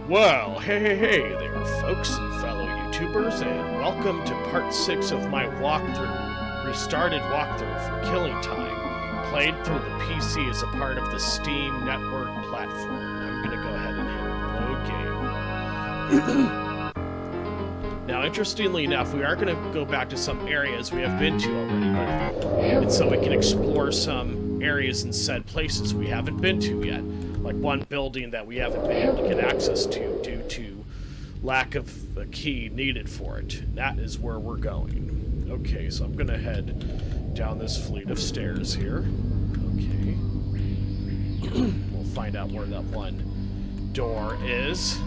Well, hey there, folks and fellow YouTubers, and welcome to part 6 of my restarted walkthrough for Killing Time, played through the PC as a part of the Steam network platform. I'm going to go ahead and hit load game. Now, interestingly enough, we are going to go back to some areas we have been to already, and so we can explore some areas in said places we haven't been to yet. Like one building that we haven't been able to get access to due to lack of a key needed for it. And that is where we're going. Okay, so I'm going to head down this fleet of stairs here. Okay. We'll find out where that one door is.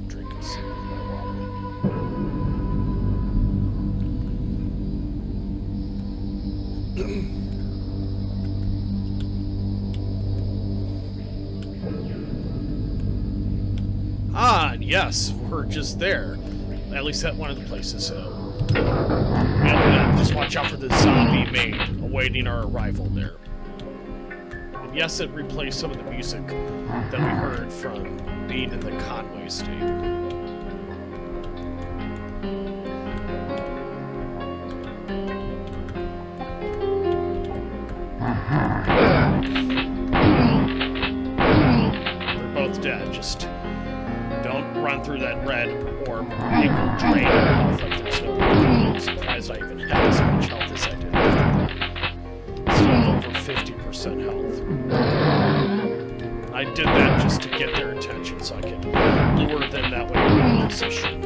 Drink a sip of my water. And yes, we're just there. At least at one of the places, so... And just watch out for the zombie maid awaiting our arrival there. And yes, it replaced some of the music that we heard from being in the Conway state. They're both dead, just... don't run through that red orb. It will drain your health like there's no way. I'm surprised I even had as much health as I did after that. Still over 50% health. I did that just to get their attention so I could lure them that way in my position.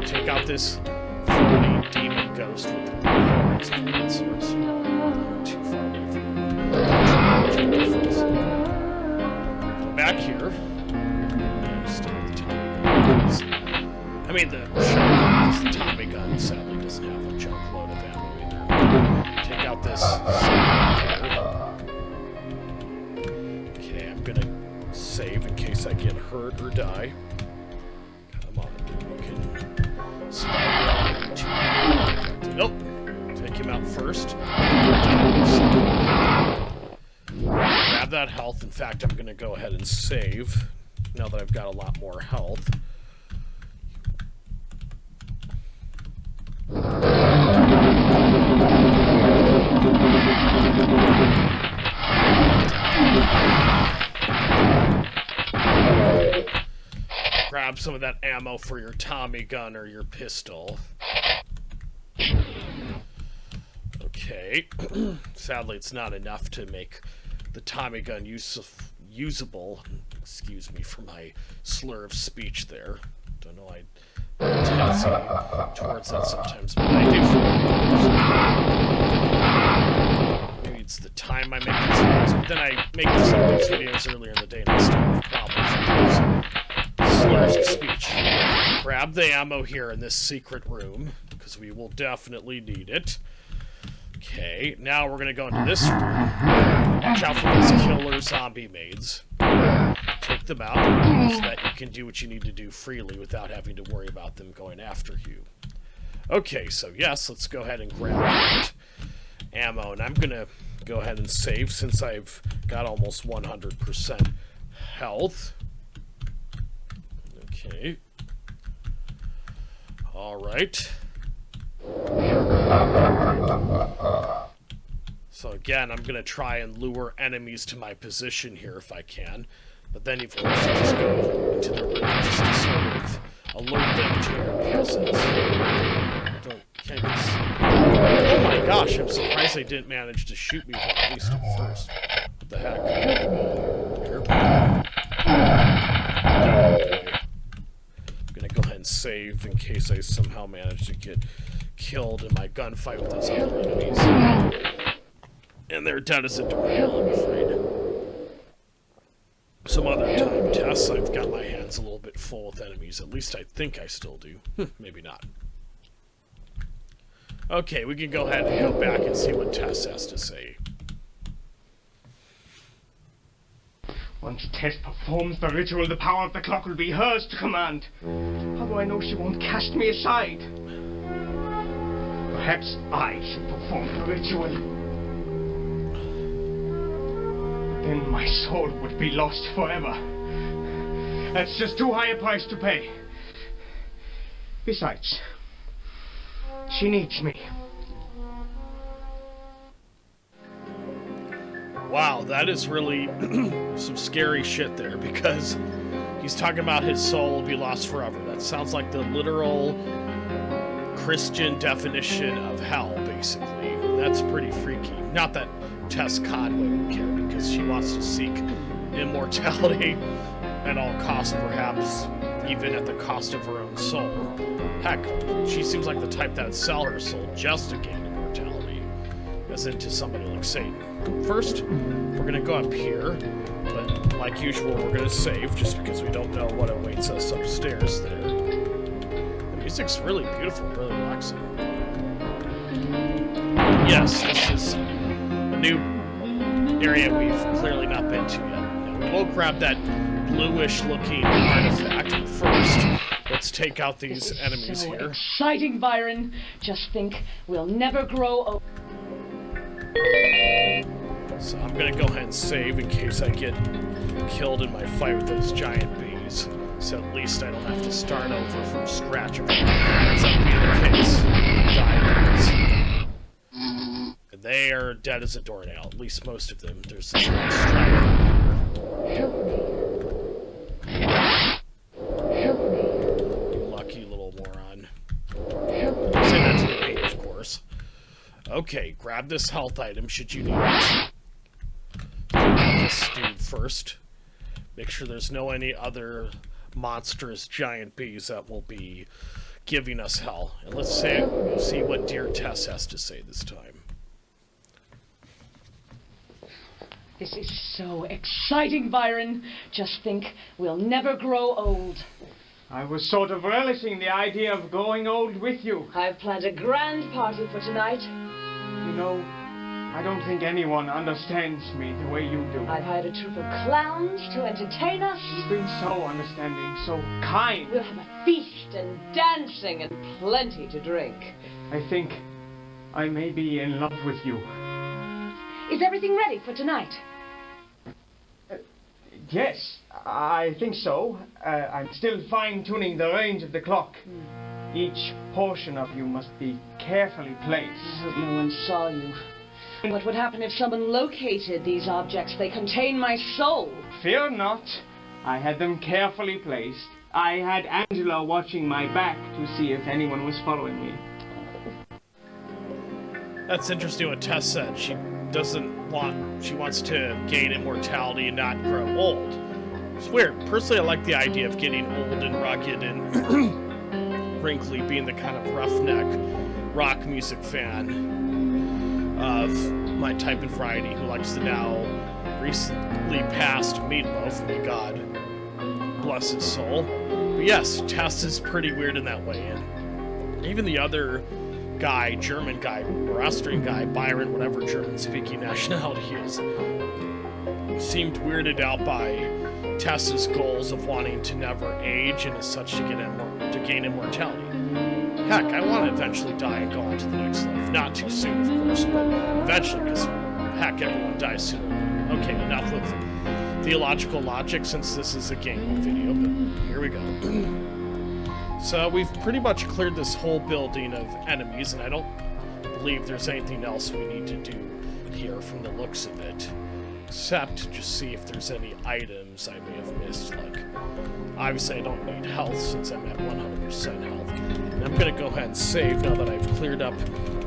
Take out this floating demon ghost with the horns and answers. Too far away from me. Go back here. I mean, the Tommy gun sadly doesn't have a chunk load of ammo either. Take out this. Okay, I'm gonna save in case I get hurt or die. Come on, you can spider into. Nope. Take him out first. Grab that health. In fact, I'm gonna go ahead and save now that I've got a lot more health. Grab some of that ammo for your Tommy gun or your pistol. Okay. Sadly, it's not enough to make the Tommy gun usable. Excuse me for my slur of speech there. Don't know, I tendency towards that sometimes, but I do. Maybe it's the time I make these videos, but then I make some of these videos earlier in the day and I still have problems with those slurs of speech. Grab the ammo here in this secret room, because we will definitely need it. Okay, now we're going to go into this room. Watch out for these killer zombie maids. Take them out so that you can do what you need to do freely without having to worry about them going after you. Okay, so yes, let's go ahead and grab that ammo. And I'm going to go ahead and save since I've got almost 100% health. Okay. Alright. So again, I'm going to try and lure enemies to my position here if I can. But then, of course, you just go into the room just to sort of alert them to your presence. Oh my gosh, I'm surprised they didn't manage to shoot me at least at first. What the heck? I'm going to go ahead and save in case I somehow manage to get killed in my gunfight with those other enemies. And they're dead as a doornail, I'm afraid. Some other time tests, I've got my hands a little bit full with enemies. At least I think I still do. Maybe not. Okay, we can go ahead and go back and see what Tess has to say. Once Tess performs the ritual, the power of the clock will be hers to command. How do I know she won't cast me aside? Perhaps I should perform the ritual. Then my soul would be lost forever. That's just too high a price to pay. Besides, she needs me. Wow, that is really some scary shit there, because he's talking about his soul will be lost forever. That sounds like the literal Christian definition of hell, basically. That's pretty freaky. Not that Tess Conway would care, because she wants to seek immortality at all costs, perhaps even at the cost of her own soul. Heck, she seems like the type that would sell her soul just to gain immortality, as into somebody like Satan. First, we're gonna go up here, but like usual, we're gonna save just because we don't know what awaits us upstairs there. The music's really beautiful, really relaxing. Yes, this is a new area we've clearly not been to yet. Now, we will grab that bluish-looking artifact first. Let's take out these enemies so here. Exciting, Byron. Just think, we'll never grow old. So I'm gonna go ahead and save in case I get killed in my fight with those giant bees. So at least I don't have to start over from scratch if that ends up being the case. Die bees. And they are dead as a doornail, at least most of them. There's this one striker here. Help me. Help me. You lucky little moron. Help me. Say that to the bee, of course. Okay, grab this health item should you need it. This dude first. Make sure there's no any other monstrous giant bees that will be giving us hell. And let's see what dear Tess has to say this time. This is so exciting, Byron. Just think, we'll never grow old. I was sort of relishing the idea of growing old with you. I've planned a grand party for tonight. You know, I don't think anyone understands me the way you do. I've hired a troupe of clowns to entertain us. You've been so understanding, so kind. We'll have a feast and dancing and plenty to drink. I think I may be in love with you. Is everything ready for tonight? Yes, I think so. I'm still fine-tuning the range of the clock. Each portion of you must be carefully placed. I hope no one saw you. What would happen if someone located these objects? They contain my soul. Fear not. I had them carefully placed. I had Angela watching my back to see if anyone was following me. That's interesting what Tess said. She wants to gain immortality and not grow old. It's weird. Personally, I like the idea of getting old and rugged and wrinkly, being the kind of roughneck rock music fan of my type and variety who likes the now recently passed Meatloaf. May God bless his soul. But yes, Tess is pretty weird in that way. And even the other guy, German guy, or Austrian guy, Byron, whatever German-speaking nationality he is, seemed weirded out by Tess's goals of wanting to never age and as such to gain immortality. Heck, I want to eventually die and go on to the next life. Not too soon, of course, but eventually, because heck, everyone dies sooner or later. Okay, enough with theological logic since this is a gaming video, but here we go. So we've pretty much cleared this whole building of enemies, and I don't believe there's anything else we need to do here from the looks of it. Except just see if there's any items I may have missed. Like, obviously I don't need health since I'm at 100% health. And I'm going to go ahead and save now that I've cleared up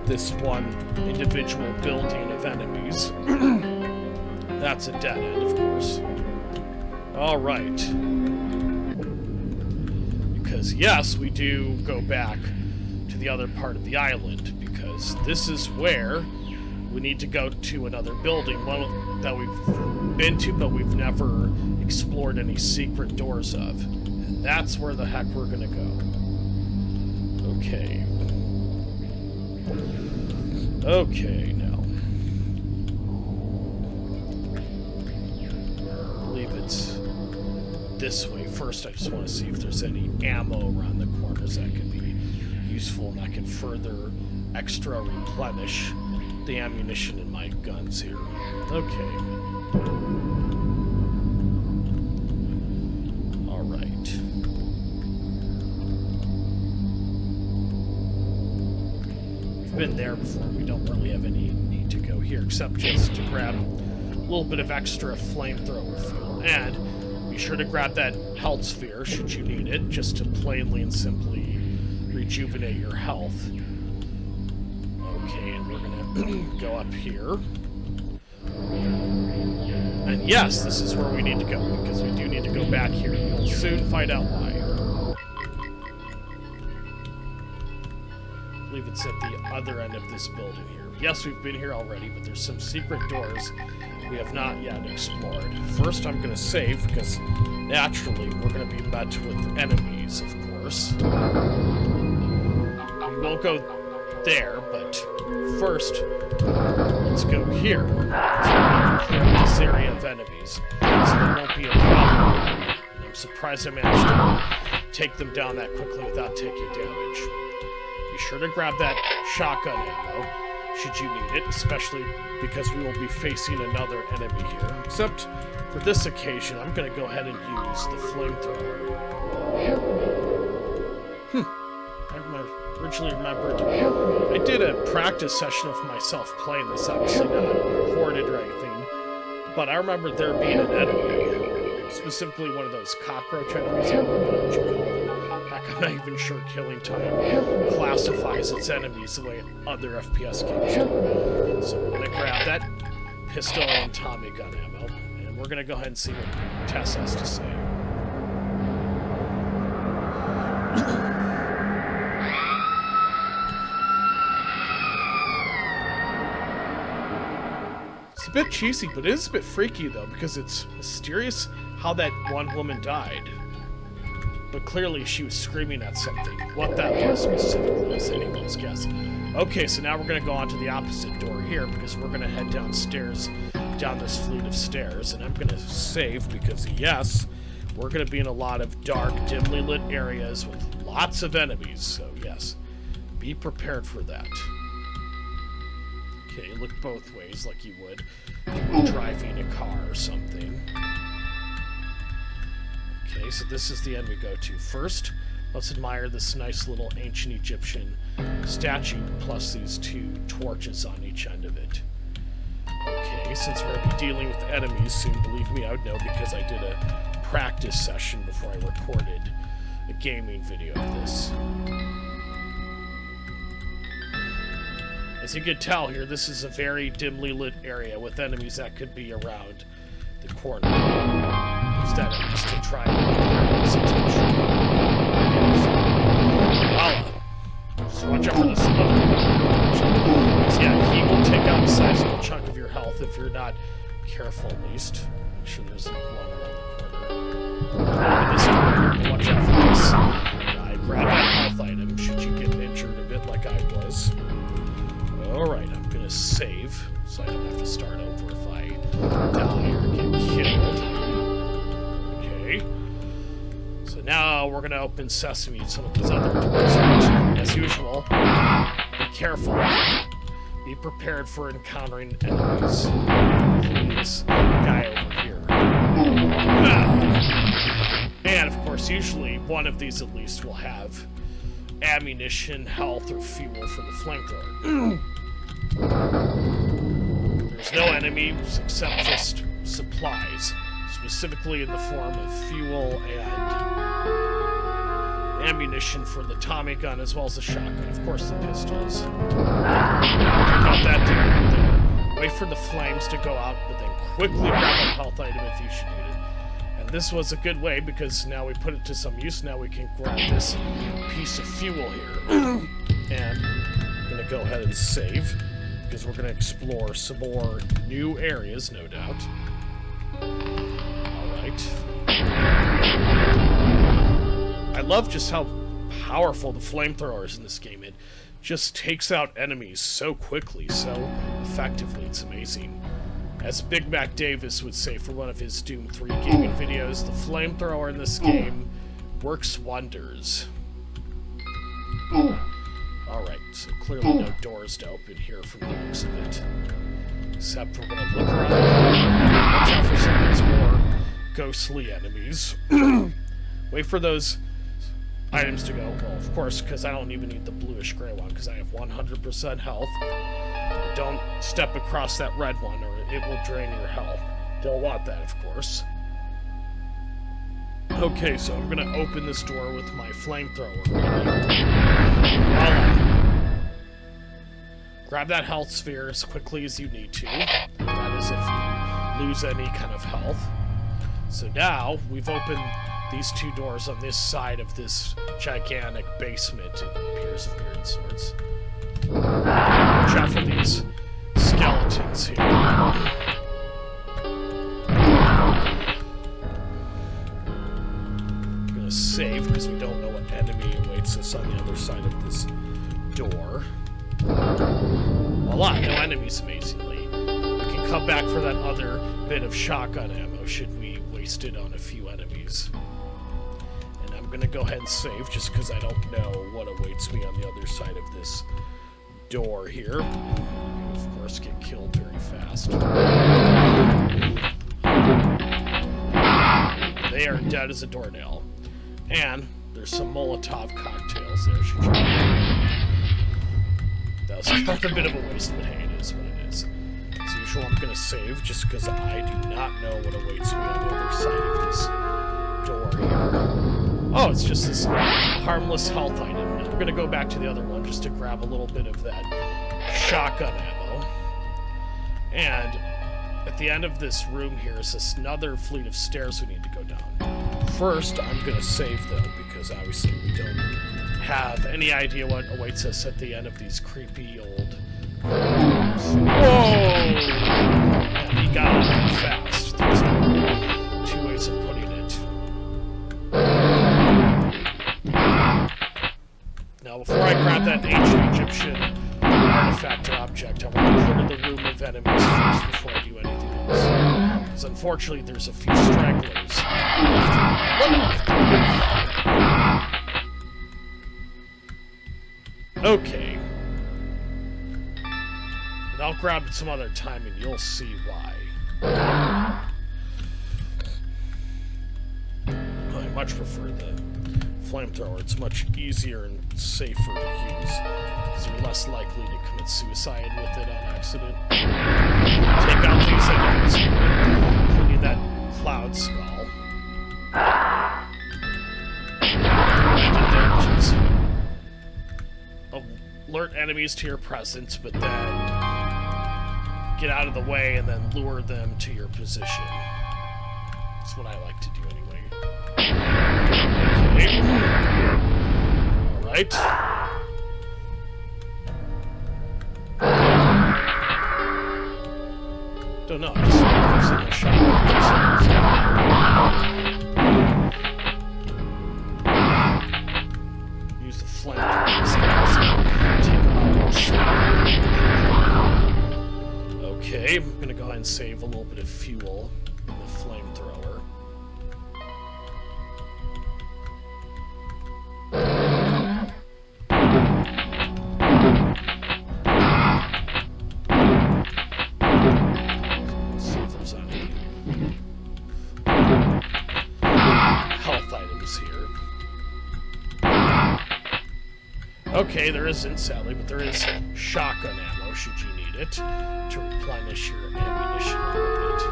this one individual building of enemies. That's a dead end, of course. Alright. Because, yes, we do go back to the other part of the island, because this is where we need to go to another building, one that we've been to, but we've never explored any secret doors of. And that's where the heck we're gonna go. Okay. Okay, now. I believe it's this way. First, I just want to see if there's any ammo around the corners that could be useful, and I can further extra replenish the ammunition in my guns here. Okay. Alright. been there before. We don't really have any need to go here, except just to grab a little bit of extra flamethrower fuel. And be sure to grab that health sphere, should you need it, just to plainly and simply rejuvenate your health. Okay, and we're gonna go up here. And yes, this is where we need to go, because we do need to go back here. You'll soon find out why. I believe it's at the other end of this building here. Yes, we've been here already, but there's some secret doors we have not yet explored. First, I'm going to save, because naturally, we're going to be met with enemies, of course. We won't go there, but first, let's go here. Clear up this area of enemies, so there won't be a problem. And I'm surprised I managed to take them down that quickly without taking damage. Be sure to grab that shotgun ammo, should you need it, especially because we will be facing another enemy here. Except, for this occasion, I'm going to go ahead and use the flamethrower. I originally remembered I did a practice session of myself playing this, obviously not recorded or anything, but I remember there being an enemy, specifically one of those cockroach enemies. I don't know what you call them. Heck, I'm not even sure Killing Time classifies its enemies the way other FPS games do. So we're going to grab that pistol and Tommy gun ammo, and we're going to go ahead and see what Tess has to say. It's a bit cheesy, but it is a bit freaky, though, because it's mysterious how that one woman died. But clearly she was screaming at something. What that was specifically is anyone's guess. Okay, so now we're going to go on to the opposite door here, because we're going to head downstairs, down this fleet of stairs, and I'm going to save, because yes, we're going to be in a lot of dark, dimly lit areas with lots of enemies, so yes, be prepared for that. Okay, look both ways like you would if you were driving a car or something. Okay, so this is the end we go to. First, let's admire this nice little ancient Egyptian statue, plus these two torches on each end of it. Okay, since we're going to be dealing with enemies soon, believe me, I would know because I did a practice session before I recorded a gaming video of this. As you can tell here, this is a very dimly lit area with enemies that could be around the corner. Instead of just to try and grab his attention. Just watch out for this other one. Because yeah, he will take out a sizable chunk of your health if you're not careful, at least. Make sure there's one around the corner. This door here, watch out for this guy. Grab that health item should you get injured a bit like I was. Alright, I'm gonna save, so I don't have to start over if I die or get killed. Okay. So now we're gonna open Sesame and some of these other doors. As usual, be careful. Be prepared for encountering enemies. Including this guy over here. And of course, usually one of these at least will have ammunition, health, or fuel for the flamethrower. There's no enemies except just supplies, specifically in the form of fuel and ammunition for the Tommy gun as well as the shotgun. Of course, the pistols. Got that down there. Wait for the flames to go out, but then quickly grab a health item if you should need it. And this was a good way because now we put it to some use. Now we can grab this piece of fuel here. And I'm going to go ahead and save, because we're going to explore some more new areas, no doubt. Alright. I love just how powerful the flamethrower is in this game. It just takes out enemies so quickly, so effectively. It's amazing. As Big Mac Davis would say for one of his Doom 3 gaming videos, the flamethrower in this game works wonders. Alright, so clearly no doors to open here from the looks of it. Except we're going to look around the corner. Watch out for some of these more ghostly enemies. Wait for those items to go. Well, of course, because I don't even need the bluish gray one, because I have 100% health. Don't step across that red one, or it will drain your health. Don't want that, of course. Okay, so I'm gonna open this door with my flamethrower. Voila. Grab that health sphere as quickly as you need to. That is if you lose any kind of health. So now, we've opened these two doors on this side of this gigantic basement, it appears, of weird sorts. Watch out for these skeletons here. I'm gonna save because we don't know what enemy awaits us on the other side of this door. Voila, no enemies, amazingly. We can come back for that other bit of shotgun ammo should we waste it on a few enemies. And I'm gonna go ahead and save just because I don't know what awaits me on the other side of this door here. Of course, get killed very fast. They are dead as a doornail. And there's some Molotov cocktails there, should you know. That was kind of a bit of a waste, but hey, it is what it is. As usual, I'm gonna save just because I do not know what awaits me on the other side of this door here. Oh, it's just this harmless health item. I'm gonna go back to the other one just to grab a little bit of that shotgun ammo. And at the end of this room here is this another fleet of stairs we need to go down. First, I'm gonna save though, because obviously we don't have any idea what awaits us at the end of these creepy old corridors. Whoa! And he got it pretty fast. There's two ways of putting it. Now, before I grab that ancient Egyptian artifact or object, I want to clear the room of enemies first before I do anything else. Because unfortunately, there's a few stragglers left. Okay. And I'll grab it some other time and you'll see why. I much prefer the flamethrower. It's much easier and safer to use, because you're less likely to commit suicide with it on accident. Take out these enemies, including that cloud skull. Alert enemies to your presence, but then get out of the way and then lure them to your position. That's what I like to do anyway. Okay. Alright. Don't know, I'm just using a shotgun. Use the flamethrower. Okay, I'm gonna go ahead and save a little bit of fuel in the flamethrower. Let's see if there's any health items here. Okay, there isn't, sadly, but there is shotgun ammo, should you need it, to replenish your ammunition a little bit.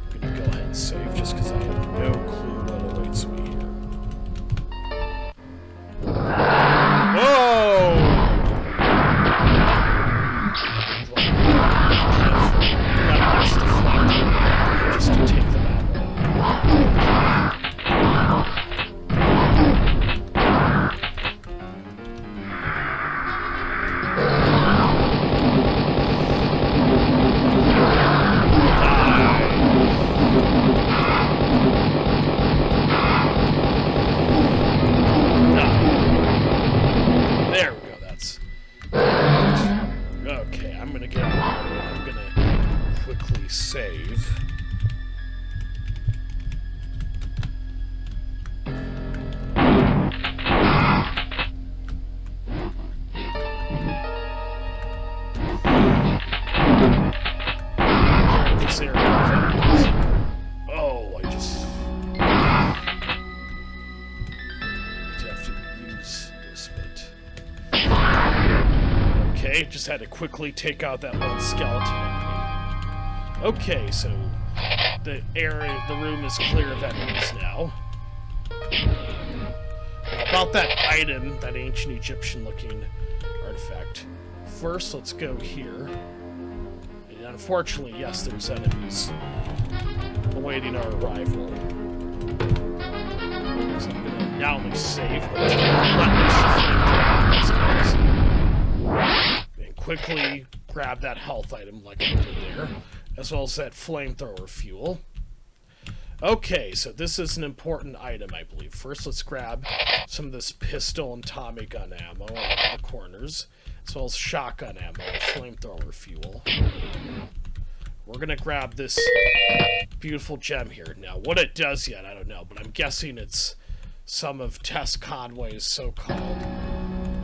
I'm gonna go ahead and save, just because I have no clue what awaits me here. Whoa! Just to take them out. Save. This area of enemies. Oh, I just... had to quickly take out that one skeleton enemy. Okay, so the room is clear of enemies now. About that item, that ancient Egyptian-looking artifact. First, let's go here. And unfortunately, yes, there's enemies awaiting our arrival. So I'm gonna not only save, but and quickly grab that health item like I did there, as well as that flamethrower fuel. Okay, so this is an important item, I believe. First, let's grab some of this pistol and Tommy gun ammo around the corners, as well as shotgun ammo and flamethrower fuel. We're gonna grab this beautiful gem here. Now, what it does yet, I don't know, but I'm guessing it's some of Tess Conway's so-called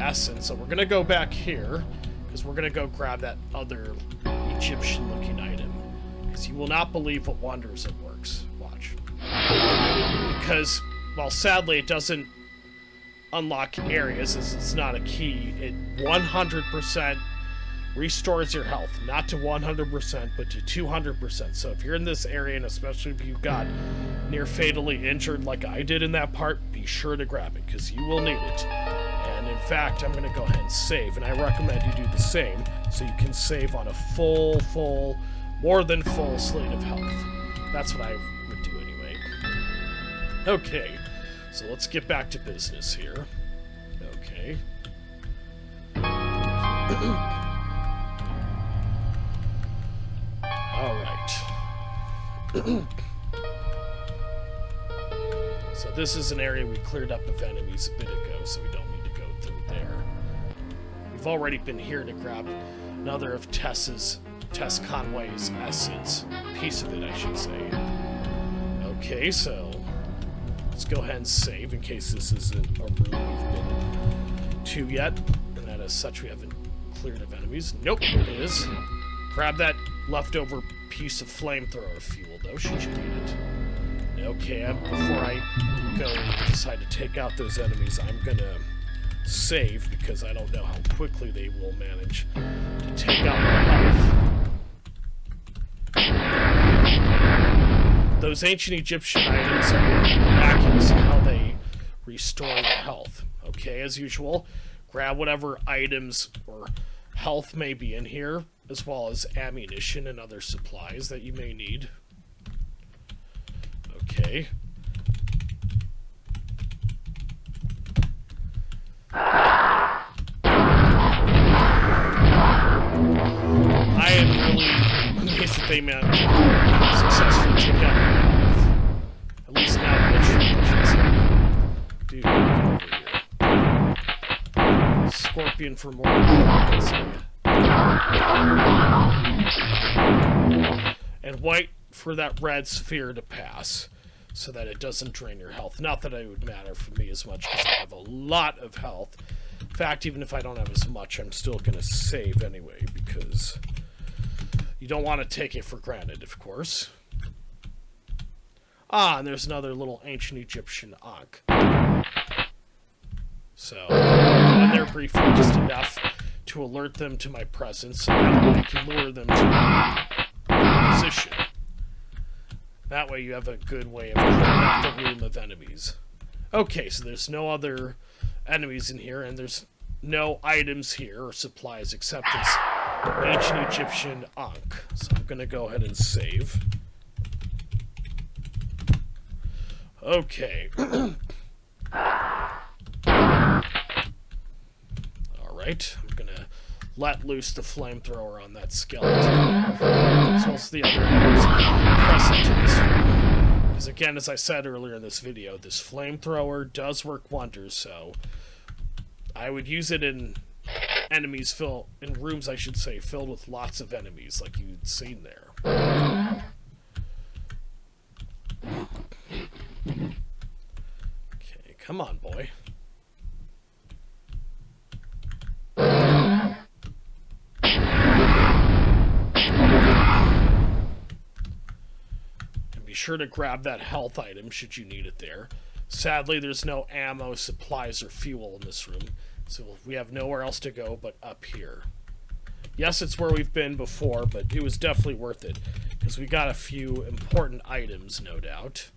essence. So we're gonna go back here, because we're gonna go grab that other Egyptian-looking item. Because you will not believe what wonders it works. Watch. Because, well, sadly, it doesn't unlock areas, as it's not a key. It 100% restores your health. Not to 100%, but to 200%. So if you're in this area, and especially if you got near fatally injured like I did in that part, be sure to grab it, because you will need it. And in fact, I'm going to go ahead and save, and I recommend you do the same, so you can save on a full, more than full slate of health. That's what I would do anyway. Okay, so let's get back to business here. Okay. Alright. So this is an area we cleared up of enemies a bit ago, so we don't need to go through there. We've already been here to grab another of Tess Conway's essence. Piece of it, I should say. Okay, so let's go ahead and save in case this isn't a room we've been to yet. And that as such, we haven't cleared of enemies. Nope, it is. Grab that leftover piece of flamethrower fuel, though, should you need it. Okay, before I go and decide to take out those enemies, I'm gonna save, because I don't know how quickly they will manage to take out my health. Those ancient Egyptian items are miraculous in how they restore your health. Okay, as usual, grab whatever items or health may be in here, as well as ammunition and other supplies that you may need. Okay. I am really amazed that they managed to successfully take out my health. At least now that dude, over here. Scorpion for more and white for that red sphere to pass, so that it doesn't drain your health. Not that it would matter for me as much, because I have a lot of health. In fact, even if I don't have as much, I'm still going to save anyway, because you don't want to take it for granted, of course. Ah, and there's another little ancient Egyptian Ankh. So, I'll go in there briefly, just enough to alert them to my presence, so that I can lure them to my position. That way you have a good way of clearing out the room of enemies. Okay, so there's no other enemies in here, and there's no items here or supplies except this ancient Egyptian Ankh. So I'm going to go ahead and save. Okay. Alright, I'm going to let loose the flamethrower on that skeleton, as well as the other enemies present in this room. Because again, as I said earlier in this video, this flamethrower does work wonders, so I would use it in rooms, I should say, filled with lots of enemies, like you'd seen there. Okay, come on, boy. Be sure to grab that health item should you need it there. Sadly, there's no ammo, supplies, or fuel in this room, so we have nowhere else to go but up here. Yes, it's where we've been before, but it was definitely worth it. Because we got a few important items, no doubt.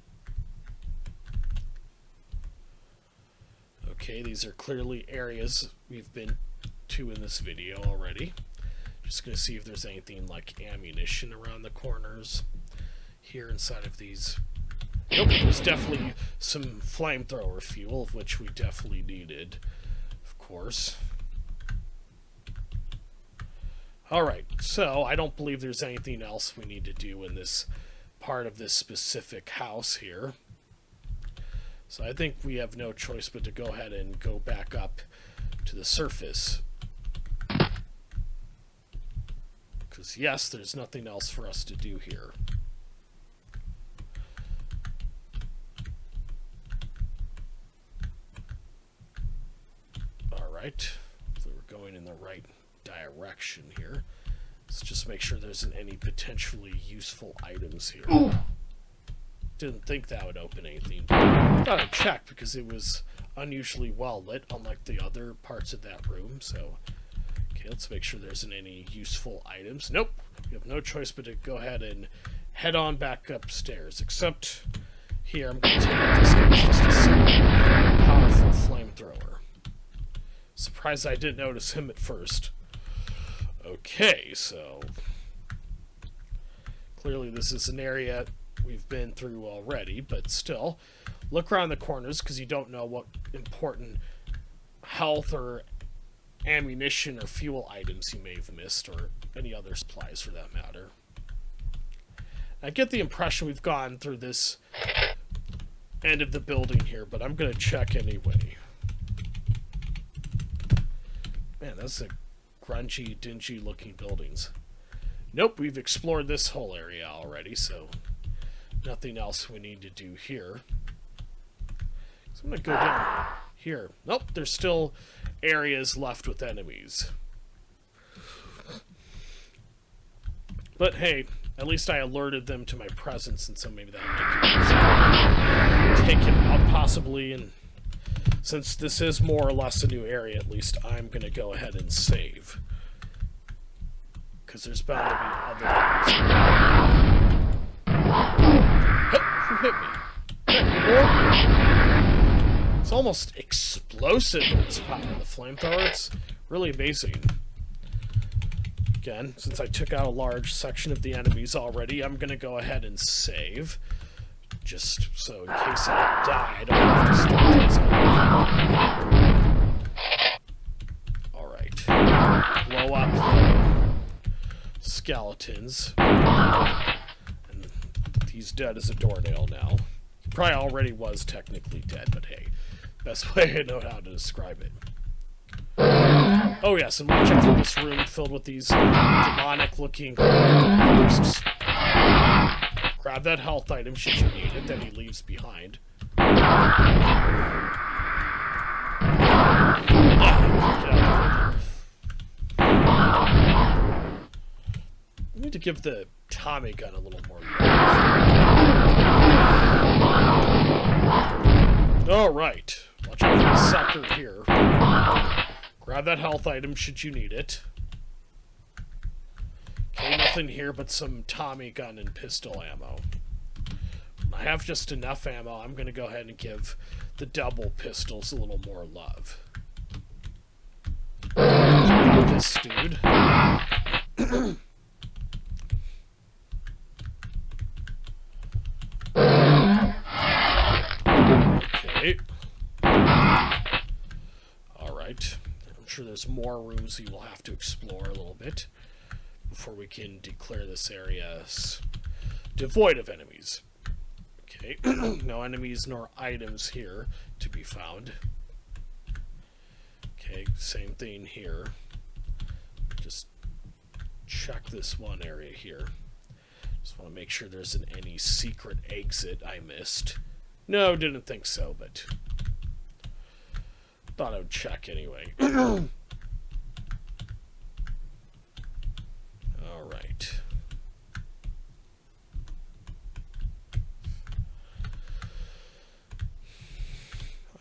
Okay, these are clearly areas we've been to in this video already. Just going to see if there's anything like ammunition around the corners here inside of these. Nope, there's definitely some flamethrower fuel, of which we definitely needed, of course. Alright, so I don't believe there's anything else we need to do in this part of this specific house here. So I think we have no choice but to go ahead and go back up to the surface. Because yes, there's nothing else for us to do here. Alright, so we're going in the right direction here. Let's just make sure there isn't any potentially useful items here. Ooh. Didn't think that would open anything. Thought I'd check because it was unusually well lit, unlike the other parts of that room. So, okay, let's make sure there isn't any useful items. Nope, we have no choice but to go ahead and head on back upstairs. Except here, I'm going to take out this guy just to see a powerful flamethrower. Surprised I didn't notice him at first. Okay, so clearly this is an area we've been through already, but still, look around the corners because you don't know what important health or ammunition or fuel items you may have missed, or any other supplies for that matter. I get the impression we've gone through this end of the building here, but I'm going to check anyway. Man, that's a grungy, dingy looking buildings. Nope, we've explored this whole area already, so nothing else we need to do here. So I'm going to go down here. Nope, there's still areas left with enemies. But hey, at least I alerted them to my presence, and so maybe that'll make it easier. Take him out possibly, and since this is more or less a new area, at least I'm going to go ahead and save. Because there's bound to be other enemies. Who hit me? It's almost explosive in its power, the flamethrower. It's really amazing. Again, since I took out a large section of the enemies already, I'm going to go ahead and save. Just so in case I die, I don't have to start these over. Alright. Blow up the skeletons. And he's dead as a doornail now. He probably already was technically dead, but hey. Best way I know how to describe it. Oh yes, and watch out for this room filled with these demonic-looking ghosts. Grab that health item should you need it, that he leaves behind. Get out of there. We need to give the Tommy gun a little more love. Alright. Watch out for the sucker here. Grab that health item should you need it. Okay, nothing here but some Tommy gun and pistol ammo. I have just enough ammo. I'm going to go ahead and give the double pistols a little more love. Got this dude. Okay. Alright. I'm sure there's more rooms we will have to explore a little bit before we can declare this area as devoid of enemies. Okay, no enemies nor items here to be found. Okay, same thing here. Just check this one area here. Just want to make sure there isn't any secret exit I missed. No, didn't think so, but thought I would check anyway. Alright.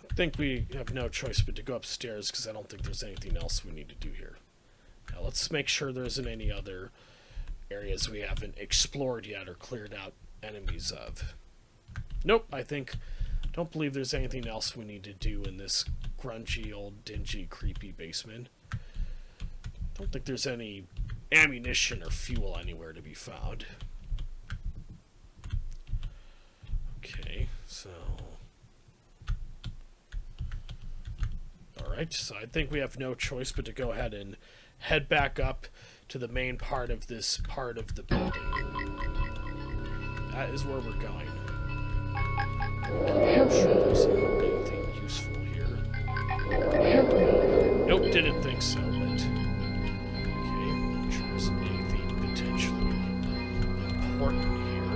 I think we have no choice but to go upstairs because I don't think there's anything else we need to do here. Now let's make sure there isn't any other areas we haven't explored yet or cleared out enemies of. Nope, don't believe there's anything else we need to do in this grungy, old, dingy, creepy basement. Don't think there's any ammunition or fuel anywhere to be found. Okay, so... Alright, so I think we have no choice but to go ahead and head back up to the main part of this part of the building. That is where we're going. I'm sure there's anything useful here. Nope, didn't think so, but... Okay, I'm sure there's anything potentially important here.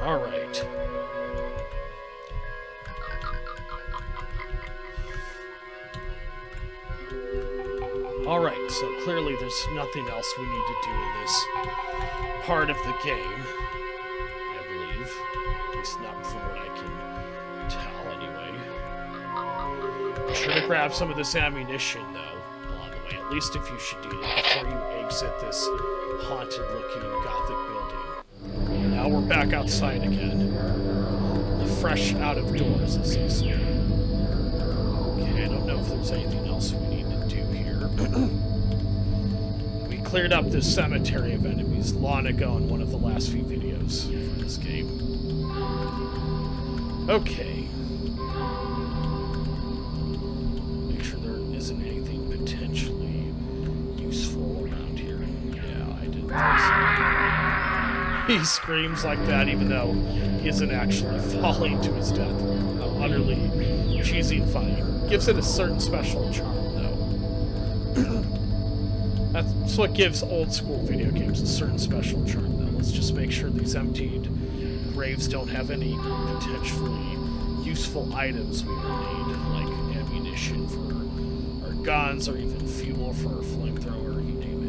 Alright. Alright, so clearly there's nothing else we need to do in this part of the game, I believe. At least not from what I can tell, anyway. Be sure to grab some of this ammunition, though, along the way. At least if you should need it before you exit this haunted-looking Gothic building. Now we're back outside again. The fresh out of doors, as they say. Okay, I don't know if there's anything else we need to do here. We cleared up this cemetery of enemies long ago in one of the last few videos for this game. Okay. Make sure there isn't anything potentially useful around here. Yeah, I didn't think so. He screams like that even though he isn't actually falling to his death. Utterly cheesy and funny. Gives it a certain special charm. That's what gives old school video games a certain special charm, though. Let's just make sure these emptied graves don't have any potentially useful items we will need, like ammunition for our guns or even fuel for our flamethrower, you name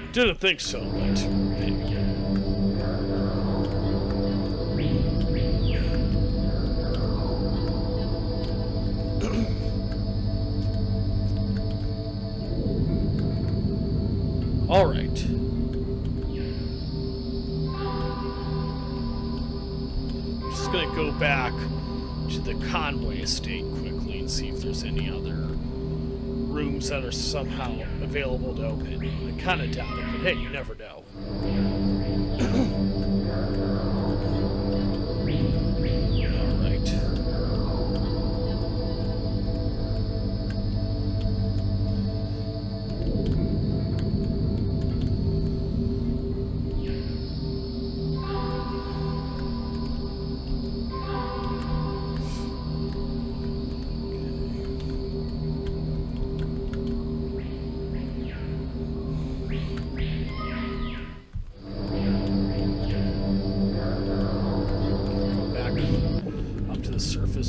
it. Didn't think so, but hey. Alright. Just gonna go back to the Conway estate quickly and see if there's any other rooms that are somehow available to open. I kinda doubt it, but hey, you never know. Alright.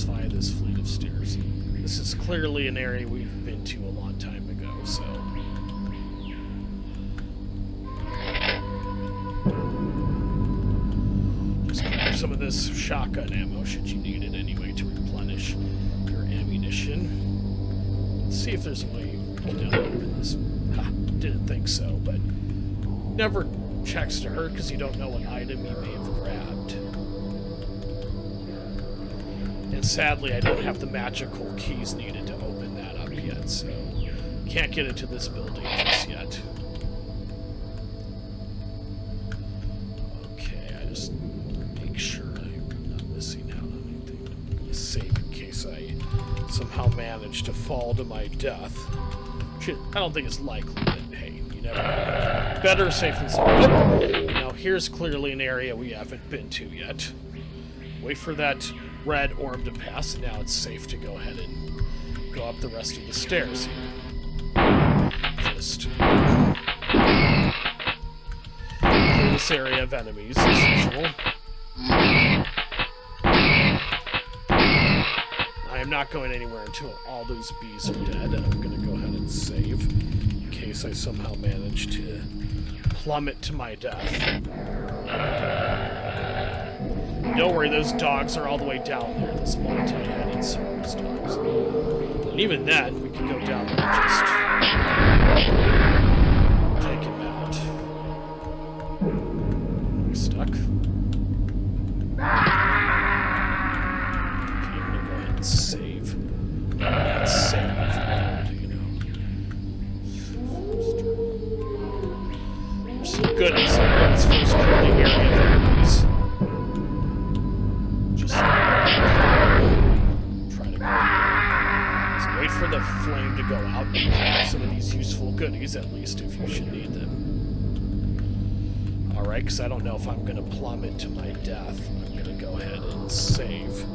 Via this fleet of stairs. This is clearly an area we've been to a long time ago, so... Just grab some of this shotgun ammo, should you need it anyway, to replenish your ammunition. Let's see if there's a way you can open this. Ha, didn't think so, but... Never checks to hurt, because you don't know what item you may have grabbed. And sadly, I don't have the magical keys needed to open that up yet, so can't get into this building just yet. Okay, I just make sure I'm not missing out on anything. I'm gonna save in case I somehow manage to fall to my death. Shit, I don't think it's likely, but hey, you never know. Better safe than sorry. Oh, now here's clearly an area we haven't been to yet. Wait for that red orb to pass, and now it's safe to go ahead and go up the rest of the stairs here. Just clear this area of enemies, as usual. I am not going anywhere until all those bees are dead, and I'm going to go ahead and save, in case I somehow manage to plummet to my death. Don't worry, those dogs are all the way down there. This multi-headed circus dogs. And even then, we can go down there and just take him out. Are we stuck? Okay, I'm gonna go ahead and save. Let's save mode, you know. There's some goodies here. Let's first clear the area of enemies. Just try to so wait for the flame to go out and grab some of these useful goodies, at least if you should need them. Alright, because I don't know if I'm going to plummet to my death. I'm going to go ahead and save.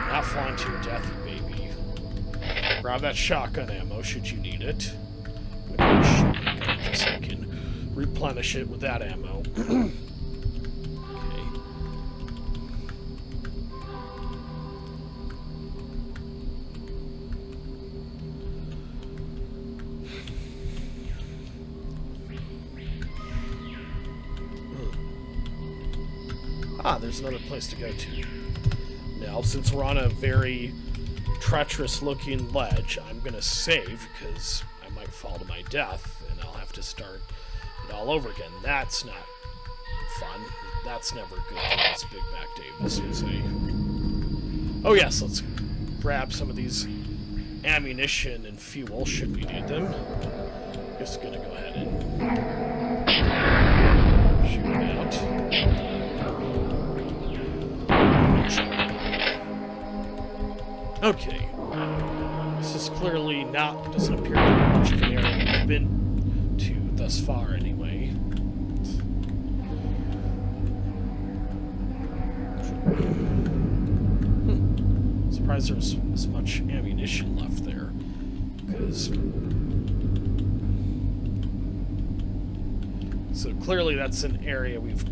Not flying to your death, you baby. Grab that shotgun ammo should you need it. So I can replenish it with that ammo. Okay. Ah, there's another place to go to. Now, since we're on a very treacherous-looking ledge, I'm going to save, because I might fall to my death, and I'll have to start it all over again. That's not fun. That's never good for this Big Mac Davis, you say. Oh yes, let's grab some of these ammunition and fuel, should we need them. Just going to go ahead and shoot it out. Okay. This is clearly doesn't appear to be much of an area we've been to thus far, anyway. Surprised there's as much ammunition left there, because... So clearly that's an area we've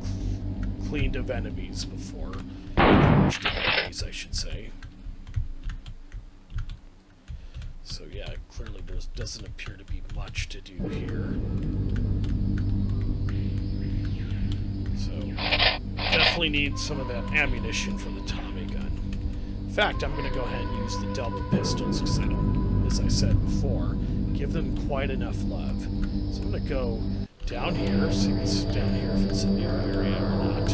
cleaned of enemies before. Enemies, I should say. So yeah, clearly there doesn't appear to be much to do here. So, definitely need some of that ammunition for the Tommy gun. In fact, I'm going to go ahead and use the double pistols, because I don't, as I said before, give them quite enough love. So I'm going to go down here, see what's down here, if it's in the area or not.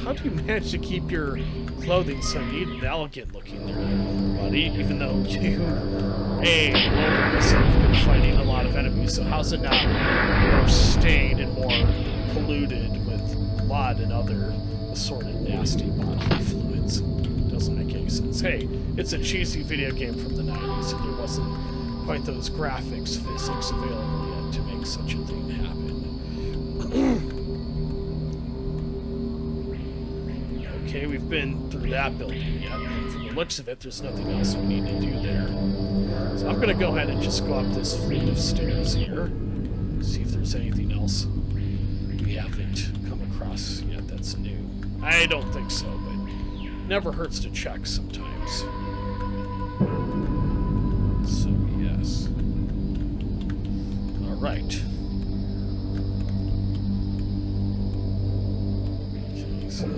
How do you manage to keep your clothing so neat and elegant looking there, buddy? Even though you, wilderness and have been fighting a lot of enemies, so how's it not more stained and more polluted with blood and other assorted nasty bodily fluids? Doesn't make any sense. Hey, it's a cheesy video game from the 90s, and there wasn't quite those graphics physics available yet to make such a thing happen. Okay, we've been through that building yet, and from the looks of it, there's nothing else we need to do there. So I'm going to go ahead and just go up this flight of stairs here, see if there's anything else we haven't come across yet that's new. I don't think so, but never hurts to check sometimes. So, yes. Alright. Okay, so...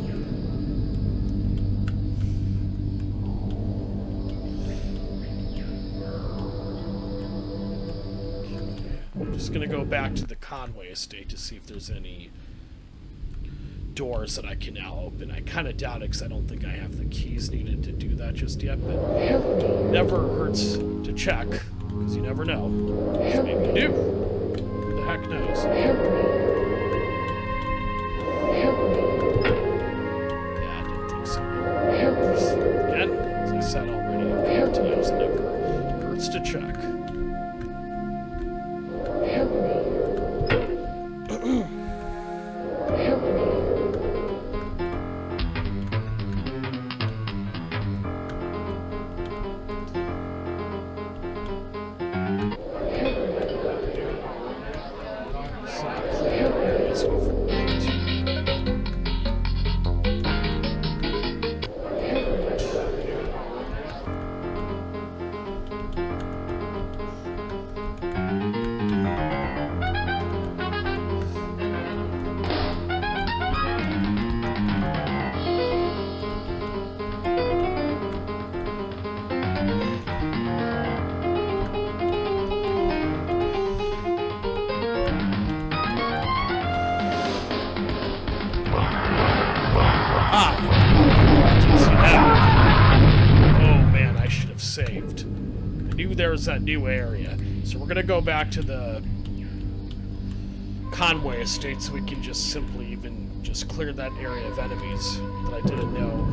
I'm just going to go back to the Conway estate to see if there's any doors that I can now open. I kind of doubt it because I don't think I have the keys needed to do that just yet, but never hurts to check because you never know. Maybe you do. Who the heck knows? Yeah, I didn't think so. Again, as I said already a couple times, never hurts to check. there's that new area. So we're gonna go back to the Conway estate so we can just simply even just clear that area of enemies that I didn't know.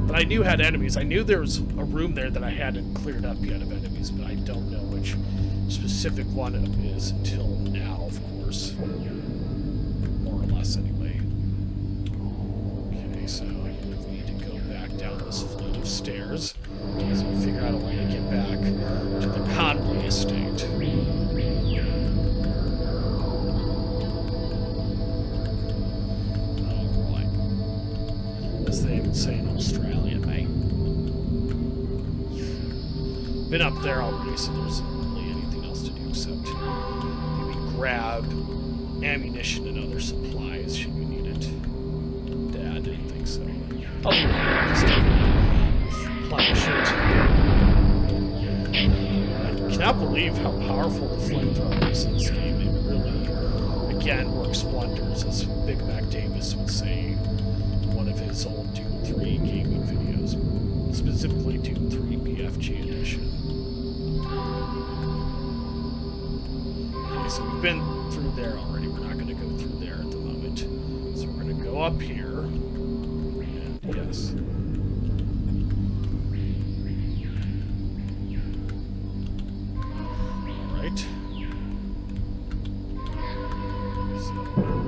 But I knew had enemies. I knew there was a room there that I hadn't cleared up yet of enemies, but I don't know which specific one it is until now, of course. More or less, anyway. Okay, so I need to go back down this flight of stairs so we figure out a way to get back to the Conway estate. As they would say in Australia, mate. Been up there already, so there's not really anything else to do except maybe grab ammunition and other supplies should we need it. I didn't think so. I'll do that. Just replenish it. I cannot believe how powerful the flamethrower is in this game. It really, again, works wonders, as Big Mac Davis would say. One of his old Doom 3 gaming videos, specifically Doom 3 BFG edition. Okay, so we've been through there already. We're not going to go through there at the moment. So we're going to go up here. And yes. Alright. So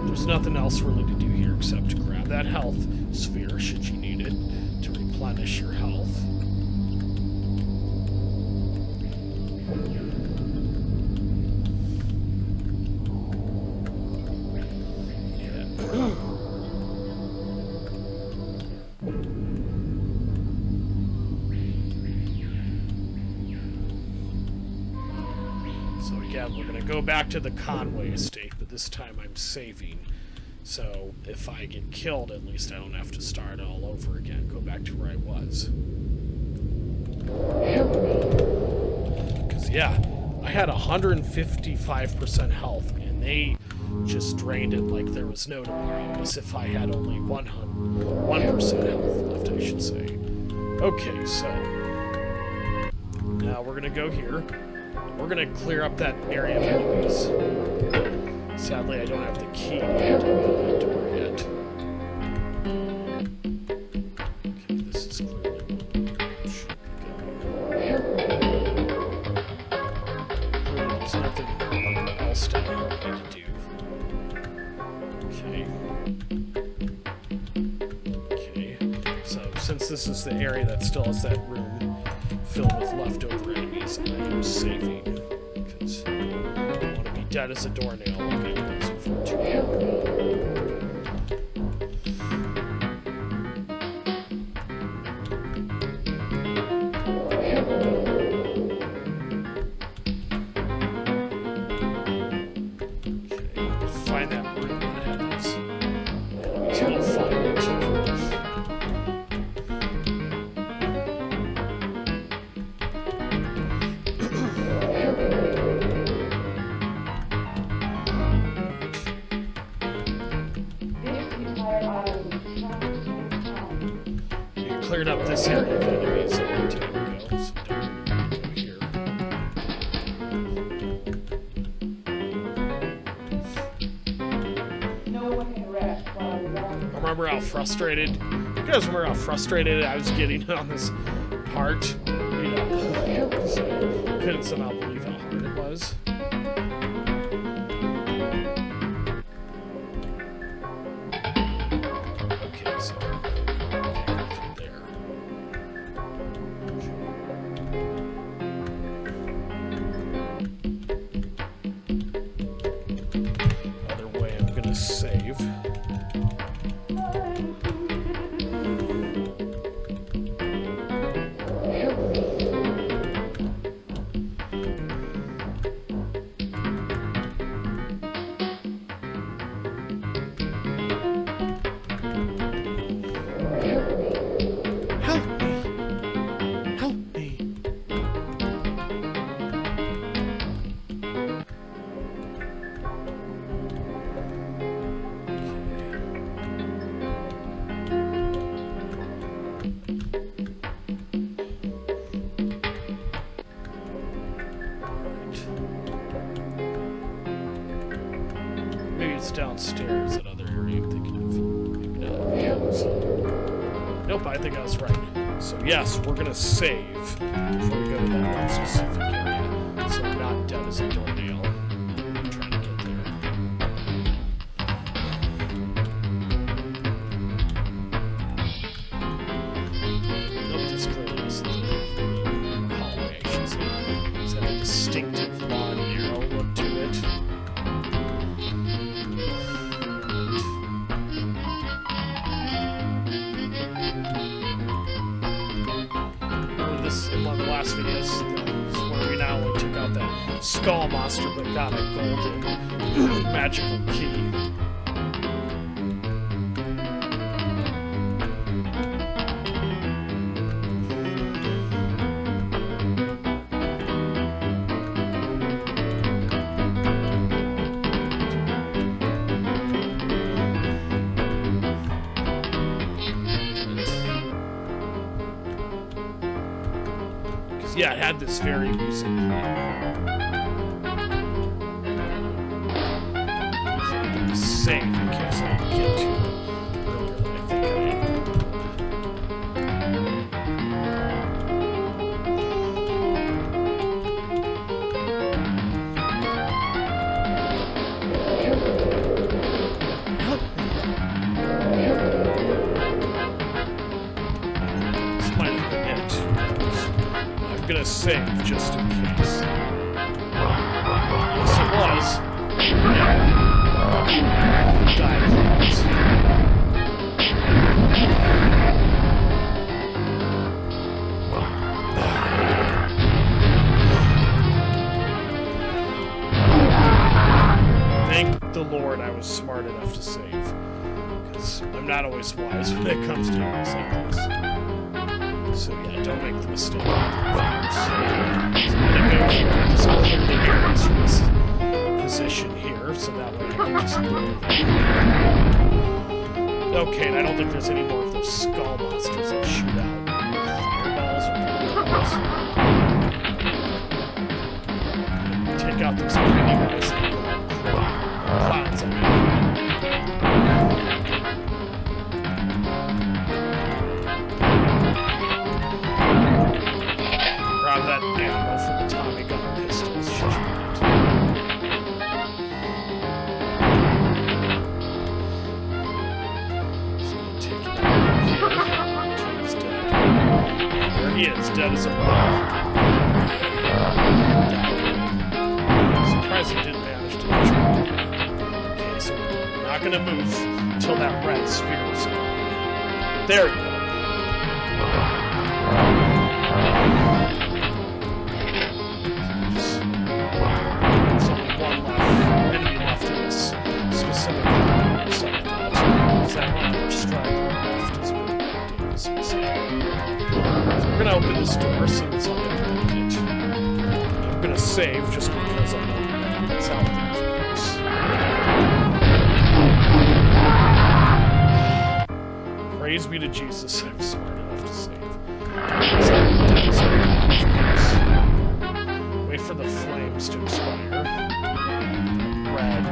there's nothing else really to do here except to grab that health sphere should you need it to replenish your health. Yeah. So again, we're going to go back to the Conway estate, but this time I'm saving. So if I get killed, at least I don't have to start all over again. Go back to where I was. Because, yeah, I had 155% health, and they just drained it like there was no tomorrow, as if I had only 1% health left, I should say. Okay, so now we're going to go here. We're going to clear up that area of enemies. Sadly, I don't have the key to open that door yet. Okay, this is clearly what should be going. Clearly, there's nothing else down here we need to do. Okay. So, since this is the area that still has that room filled with leftover enemies, I am saving. Because I don't want to be dead as a doornail. Find that room that has enemies. We'll find it. Cleared up this area of enemies a long time ago, so now we're going to go here. Remember how frustrated? You guys remember how frustrated I was getting on this part? You know, I couldn't somehow believe how hard it was. Okay, so there. Other way, I'm gonna save. Maybe it's downstairs, that other area I'm thinking of. Maybe not over here. So. Nope, I think I was right. So yes, we're gonna save before we go to that one specific area. So I'm not dead as a doornail. I'm trying to get there. Nope, this clearly isn't the hallway, I should say. It's got a distinctive long narrow look to it. In one of the last videos, where we not only took out that skull monster, but got a golden magical key. Yeah, it had this very music. Safe in case I get to earlier than I think I This might have been it. I'm gonna save just in case. Yes, it was. Diagrams. Thank the Lord I was smart enough to save. Because I'm not always wise when it comes to things like this. So yeah, don't make the mistake. So I'm gonna go here and just clear the areas from this position here, so that way I can just move them. Okay, and I don't think there's any more of those skull monsters that shoot out fireballs or fireballs. Take out those Pennywise clouds on me. Grab that ammo from the Tommy gun pistols. Should you want it? Just gonna take it out here. He's dead. There he is, dead as a rock. Surprised he didn't manage to trap him. Okay, so we're not gonna move until that red sphere is gone. There we go. We're gonna open this door, see what's up there. I'm gonna save just because I know that's out there, of course. Praise be to Jesus, I'm smart enough to save. Wait for the flames to expire. Red.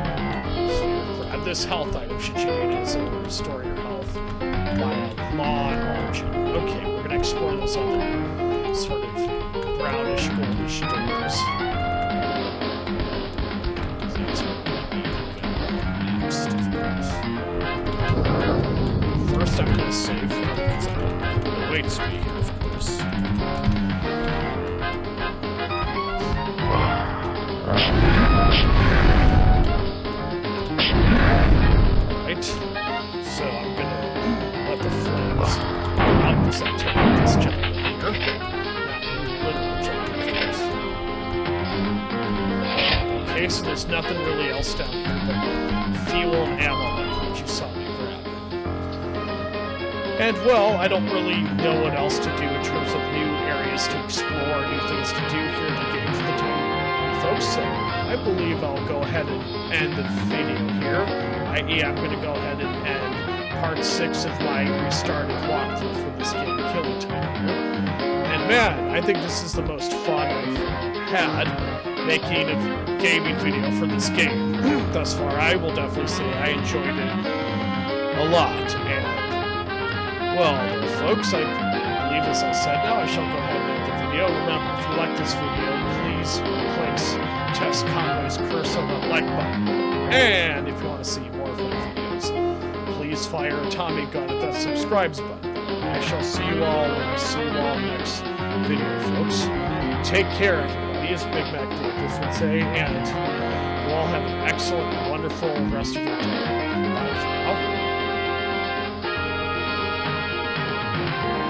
So grab this health item should you need it, so it'll restore your health by a long margin. Okay, we're gonna explore those other sort of brownish, goldish doors. So that's what we need to go next, of course. First, I'm gonna save because I don't know what it waits me here, of course. Alright, so I'm gonna let the flames out because I'm taking this gentleman here. Not literal gentleman, of course. Okay, so there's nothing really else down here but fuel and ammo that you saw me grab. And well, I don't really know what else to do in terms of new areas to explore, new things to do here in the game for the time, folks. So I believe I'll go ahead and end the video here. i.e. I'm going to go ahead and end part 6 of my restarted walkthrough for this game, Killing Time here. And man, I think this is the most fun I've had. making a gaming video for this game thus far. I will definitely say I enjoyed it a lot. And, well, folks, I believe as I said now, I shall go ahead and end the video. Remember, if you like this video, please place Tess Conway's curse on the like button. And if you want to see more of my videos, please fire a Tommy gun at that subscribes button. I shall see you all when I see you all next video, folks. Take care, everybody, as Big Mac Davis would say, and you all have an excellent and wonderful rest of your day. Bye for now.